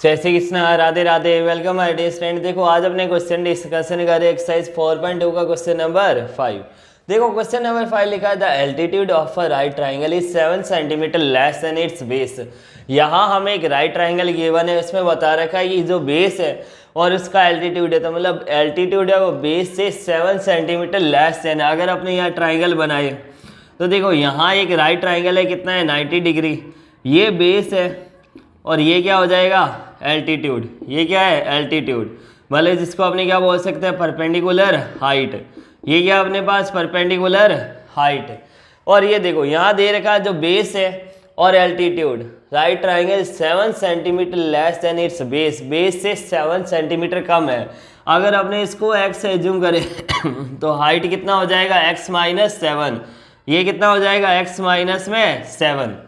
जय Shri Krishna, Radhe Radhe. Welcome my dear student. देखो आज अपने क्वेश्चन डिस्कशन कर रहे हैं एक्सरसाइज 4.2 का क्वेश्चन नंबर 5। देखो क्वेश्चन नंबर 5 लिखा है the altitude of a right triangle is 7 centimetre less than it's base. यहाँ हमें एक राइट ट्राइंगल गिवन है, इसमें बता रखा है कि जो बेस है और उसका एल्टीट्यूड है, तो मतलब एल्टीट्यूड है वो बेस से 7 सेंटीमीटर लेस देन। अगर अपने यहाँ ट्राइंगल बनाए तो देखो यहाँ एक राइट ट्राइंगल है, कितना है 90 डिग्री, ये बेस है और ये क्या हो जाएगा एल्टीट्यूड। ये क्या है एल्टीट्यूड, भले जिसको अपने क्या बोल सकते हैं परपेंडिकुलर हाइट। ये क्या अपने पास परपेंडिकुलर हाइट। और ये देखो यहाँ दे रखा है जो बेस है और altitude, right triangle 7 centimetre less than it's base, base से 7 सेंटीमीटर कम है। अगर अपने इसको x एज्यूम करें तो हाइट कितना हो जाएगा x माइनस 7, ये कितना हो जाएगा x माइनस में 7।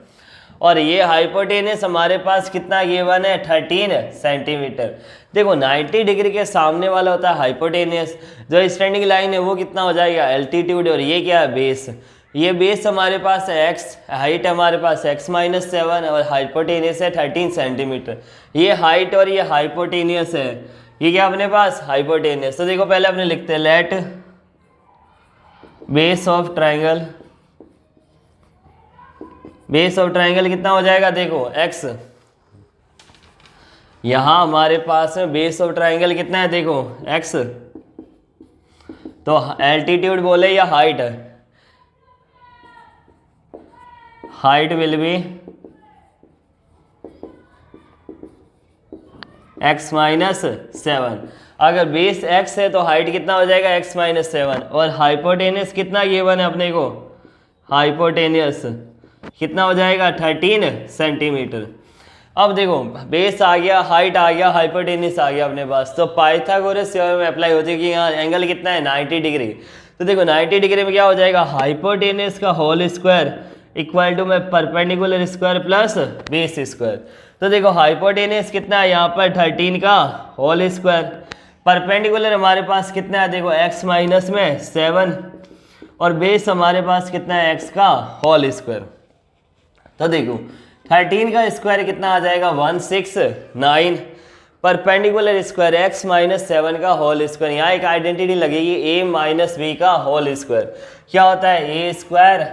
और ये हाइपोटेनस हमारे पास कितना गिवन है 13 सेंटीमीटर। देखो 90 डिग्री के सामने वाला होता है हाइपोटेनस, जो स्टैंडिंग लाइन है वो कितना हो जाएगा एल्टीट्यूड, और ये क्या है बेस। ये बेस हमारे पास है x, हाइट हमारे पास x माइनस 7 और हाइपोटेनस है 13 सेंटीमीटर। ये हाइट और ये हाइपोटेनस है, ये क्या अपने पास हाइपोटेनस। तो देखो पहले अपने लिखते हैं let base of triangle, base of triangle कितना हो जाएगा देखो x। यहां हमारे पास में बेस ऑफ ट्राइंगल कितना है देखो x, तो एल्टीट्यूड बोले या height, height will be x minus 7। अगर बेस x है तो हाइट कितना हो जाएगा x माइनस 7, और हाइपोटेनस कितना गिवन है अपने को, हाइपोटेनस कितना हो जाएगा 13 सेंटीमीटर। अब देखो बेस आ गया, हाइट आ गया, हाइपोटेनस आ गया अपने पास, तो पाइथागोरस थ्योरम में अप्लाई होती है कि यहाँ एंगल कितना है 90 डिग्री। तो देखो 90 डिग्री में क्या हो जाएगा हाइपोटेनस का होल स्क्वायर इक्वल टू में perpendicular square plus base square. तो देखो हाइपोटेनस कितना है यहाँ पर 13 का होल स्क्वायर, परपेंडिकुलर हमारे पास कितना है देखो x माइनस में 7, और बेस हमारे पास कितना है x का होल स्क्वायर। तो देखो 13 का स्क्वायर कितना आ जाएगा 169, परपेंडिकुलर स्क्वायर x माइनस 7 का होल स्क्वायर। यहाँ एक आइडेंटिटी लगेगी a माइनस बी का होल स्क्वायर, क्या होता है a square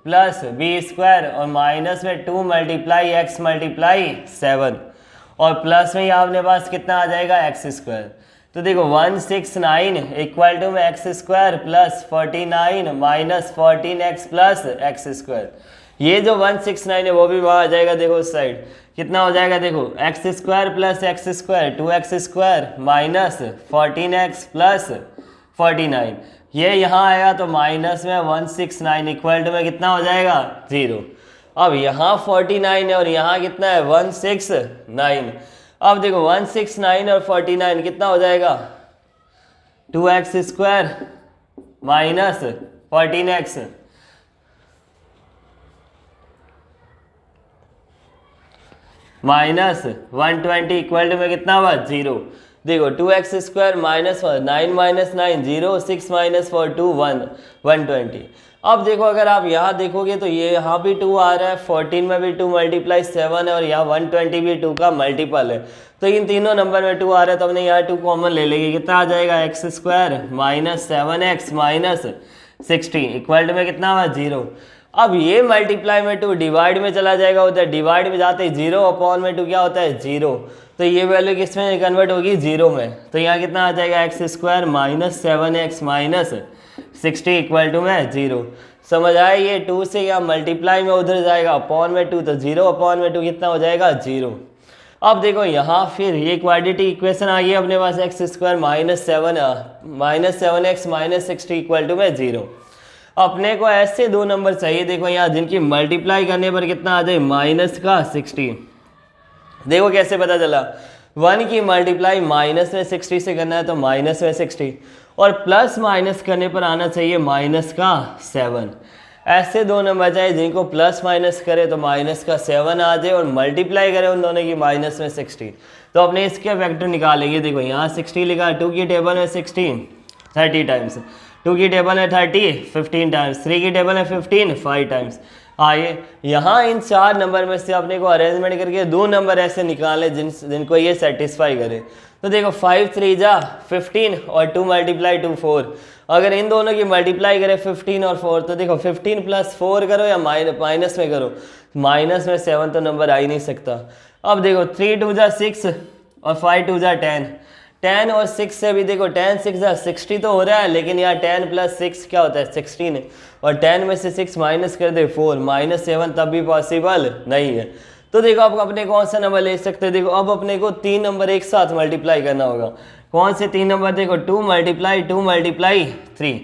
plus b square और माइनस में 2 मल्टीप्लाई x मल्टीप्लाई 7, और प्लस में यहाँ अपने पास कितना आ जाएगा x स्क्वायर। तो देखो 169 इक्वल टू में x square plus 49 minus 14x plus x square. ये जो 169 है वो भी वहाँ आ जाएगा, देखो उस साइड कितना हो जाएगा देखो x square plus x square 2x square minus 14x plus 49, ये यहाँ आएगा तो माइनस में 169 इक्वल टू में कितना हो जाएगा 0। अब यहाँ 49 है और यहाँ कितना है 169। अब देखो 169 और 49 कितना हो जाएगा 2x square minus 14x minus 120 equal to में कितना हुआ 0। देखो 2x square minus 9 minus 9 0, 6 minus 4 2 1 120। अब देखो अगर आप यहाँ देखोगे तो ये यहाँ भी 2 आ रहा है, 14 में भी 2 मल्टीप्लाई 7 है, और यहाँ 120 भी 2 का मल्टीपल है। तो इन तीनों नंबर में 2 आ रहा है, तो हमने यहाँ 2 कॉमन ले लेंगे, कितना आ जाएगा x square minus 7x minus 60 equal to में कितना हुआ 0। अब ये मल्टीप्लाई में 2 डिवाइड में चला जाएगा, उधर डिवाइड में जाते ही 0 अपॉन में 2 क्या होता है 0, तो ये वैल्यू किस में कन्वर्ट होगी 0 में। तो यहाँ कितना आ जाएगा x square minus 7x minus 60 equal to में 0। समझ आए, ये 2 से यहाँ मल्टीप्लाई में उधर जाएगा अपॉन में 2, तो 0 अपॉन में 2 कितना हो जाएगा 0। अब देखो यहाँ फिर ये क्वाड्रेटिक इक्वेशन आ गई अपने पास x square minus 7x minus 60 equal to में 0। अपने को ऐसे दो नंबर चाहिए देखो यहाँ जिनकी मल्टीप्लाई करने पर कितना आ जाए माइनस का 60। देखो कैसे पता चला, 1 की मल्टीप्लाई माइनस में 60 से करना है तो माइनस में 60, और प्लस माइनस करने पर आना चाहिए माइनस का 7। ऐसे दो नंबर चाहिए जिनको प्लस माइनस करे तो माइनस का 7 आ जाए, और मल्टीप्लाई करे उन दोनों की माइनस में 60। तो अपने इसके वेक्टर निकालेंगे। देखो यहाँ 60 लिखा, 2 की टेबल में 60 30 टाइम्स, 2 की टेबल में 30 15 टाइम्स, 3 की टेबल में 15 5 टाइम्स, आइए यहाँ इन 4 नंबर में से अपने को अरेंजमेंट करके 2 नंबर ऐसे निकाले जिनको ये सेटिस्फाई करे। तो देखो 5 3 जा 15 और 2 × 2 4। अगर इन दोनों की मल्टीप्लाई करें 15 और 4 तो देखो 15 + 4 करो या माइनस में करो, माइनस में 7 तो नंबर आ ही नहीं सकता। अब देखो 3 2 जा 6 और 5 2 जा 10। 10 और 6 से भी देखो 10 6 जा 60 तो हो रहा है, लेकिन यहाँ 10 + 6 क्या होता है 16 है, और 10 में से 6 माइनस कर दे 4, -7 तब भी पॉसिबल नहीं है। तो देखो अब अपने कौन सा नंबर ले सकते हैं, देखो अब अपने को 3 नंबर एक साथ मल्टीप्लाई करना होगा। कौन से 3 नंबर, देखो 2 × 3।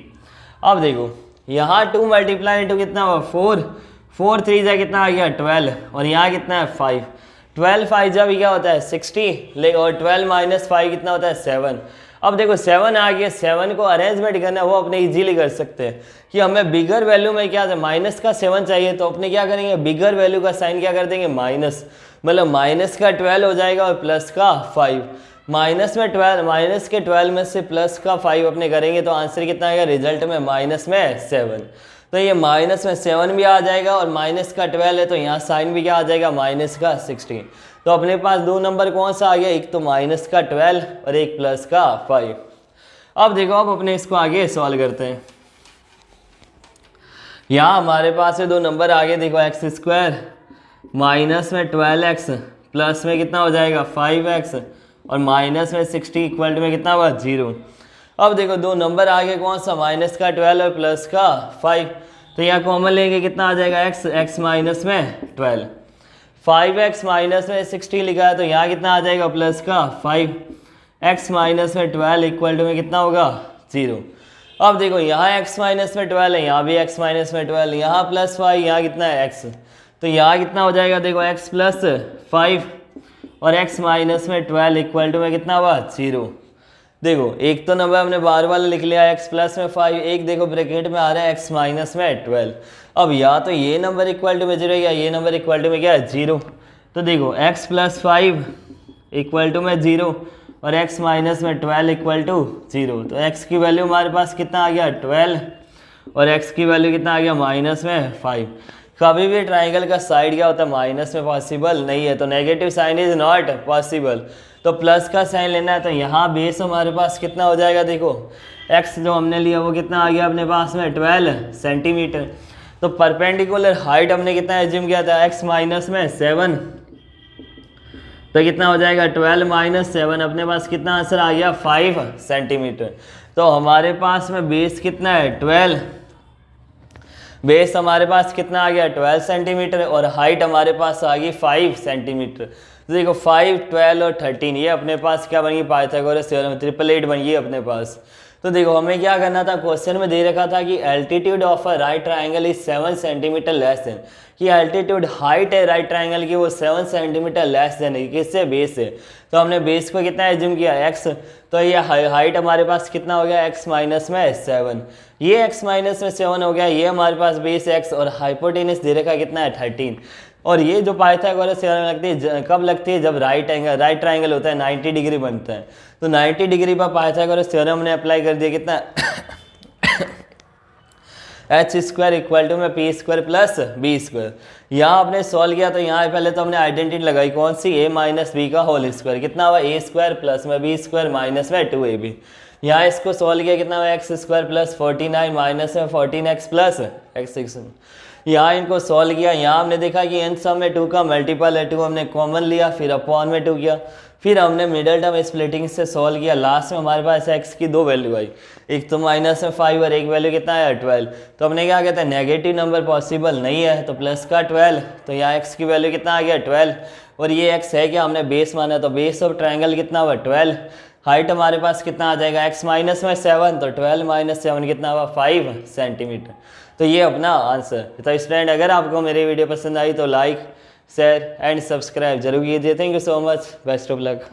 अब देखो यहाँ 2 × कितना हुआ 4, 4 3 जा कितना आ गया 12, और यहाँ कितना है 5, 12 5 जा भी क्या होता है 60, और 12 - 5 कितना होता है 7। अब देखो 7 आ गया, 7 को अरेंजमेंट करना है वो अपने इजीली कर सकते हैं कि हमें बिगर वैल्यू में क्या है माइनस का 7 चाहिए, तो अपने क्या करेंगे बिगर वैल्यू का साइन क्या कर देंगे माइनस, मतलब माइनस का 12 हो जाएगा और प्लस का 5। माइनस के 12 में से प्लस का 5 अपने करेंगे तो आंसर कितना आएगा रिजल्ट में माइनस में 7। तो ये माइनस में 7 भी आ जाएगा और माइनस का 12 है तो यहाँ साइन भी क्या आ जाएगा माइनस का 16। तो अपने पास 2 नंबर कौन सा आ गया, एक तो माइनस का 12 और एक प्लस का 5। अब देखो अब अपने इसको आगे सॉल्व करते हैं। यहाँ हमारे पास है 2 नंबर आगे, देखो x² माइनस में 12x प्लस में कितना हो जाएगा 5x और माइनस में 60 इक्वल टू में कितना हुआ 0। अब देखो 2 नंबर आगे कौन सा माइनस का 12 और प्लस का 5, तो यहाँ कॉमन लेंगे कितना आ जाएगा x माइनस में 12, 5x माइनस में 60 लिखा है तो यहाँ कितना आ जाएगा प्लस का 5, x माइनस में 12 इक्वल टू में कितना होगा 0। अब देखो यहाँ x माइनस में 12 है, यहाँ भी x माइनस में 12, यहाँ प्लस 5, यहाँ कितना है x, तो यहाँ कितना हो जाएगा देखो x प्लस 5 और x माइनस में 12 इक्वल टू में कितना हुआ 0। देखो एक तो नंबर हमने बार वाला लिख लिया x प्लस में 5, एक देखो ब्रैकेट में आ रहा है x माइनस में 12। अब या तो ये नंबर इक्वल टू में 0 या ये नंबर इक्वल टू में क्या है 0। तो देखो x प्लस 5 इक्वल टू में 0 और x माइनस में 12 इक्वल टू 0। तो x की वैल्यू हमारे पास कितना आ गया 12 और x की वैल्यू कितना आ गया माइनस में 5। कभी भी ट्राइंगल का साइड क्या होता है माइनस में पॉसिबल नहीं है, तो negative sign is not possible. तो प्लस का साइन लेना है तो यहाँ बेस हमारे पास कितना हो जाएगा, देखो x जो हमने लिया वो कितना आ गया अपने पास में 12 सेंटीमीटर। तो परपेंडिकुलर हाइट हमने कितना एज्यूम किया था x माइनस में 7, तो कितना हो जाएगा 12 - 7, अपने पास कितना आंसर आ गया 5 सेंटीमीटर। तो हमारे पास में बेस कितना है 12, बेस हमारे पास कितना आ गया 12 सेंटीमीटर और हाइट हमारे पास आ गई 5 सेंटीमीटर। तो देखो 5 12 और 13 ये अपने पास क्या बन गई पाइथागोरस थ्योरम 888 बन गई अपने पास। तो देखो हमें क्या करना था, क्वेश्चन में दे रखा था कि altitude of a right triangle is 7 centimetre less than, कि एल्टीट्यूड हाइट है राइट ट्राइंगल की वो 7 सेंटीमीटर लेस देन है, किससे बेस है। तो हमने बेस को कितना एज्यूम किया x, तो ये हाइट हमारे पास कितना हो गया x माइनस में 7, ये x माइनस में 7 हो गया, ये हमारे पास बेस x और हाइपोटेनस दे रखा कितना है 13। और ये जो पाइथागोरस थ्योरम लगती है कब लगती है, जब राइट ट्राइंगल होता है 90 डिग्री बनता है। तो 90 डिग्री पर पाइथागोरस थ्योरम ने अप्लाई कर दिया कितना h² इक्वल टू में p² प्लस b²। यहाँ आपने सॉल्व किया तो यहाँ पहले तो हमने आइडेंटिटी लगाई कौन सी a माइनस बी का होल स्क्वायर, कितना हुआ a² प्लस में b² माइनस में 2ab। यहाँ इसको सॉल्व किया कितना हुआ x² प्लस 49 माइनस में 14x प्लस x6। यहाँ इनको सॉल्व किया, यहाँ हमने देखा कि इन सब में 2 का मल्टीपल है 2, हमने कॉमन लिया फिर अपॉन में 2 किया, फिर हमने मिडल टर्म स्प्लिटिंग से सॉल्व किया, लास्ट में हमारे पास x की 2 वैल्यू आई, एक तो माइनस में 5 और एक वैल्यू कितना है 12। तो हमने क्या कहते हैं नेगेटिव नंबर पॉसिबल नहीं है तो प्लस का 12, तो यहाँ x की वैल्यू कितना आ गया 12 और ये x है क्या हमने बेस माना, तो बेस ऑफ ट्राइंगल कितना हुआ 12। हाइट हमारे पास कितना आ जाएगा x माइनस में 7, तो 12 - 7 कितना हुआ 5 सेंटीमीटर। तो ये अपना आंसर। तो स्टूडेंट अगर आपको मेरी वीडियो पसंद आई तो लाइक शेयर एंड सब्सक्राइब जरूर कीजिए। Thank you so much, best of luck.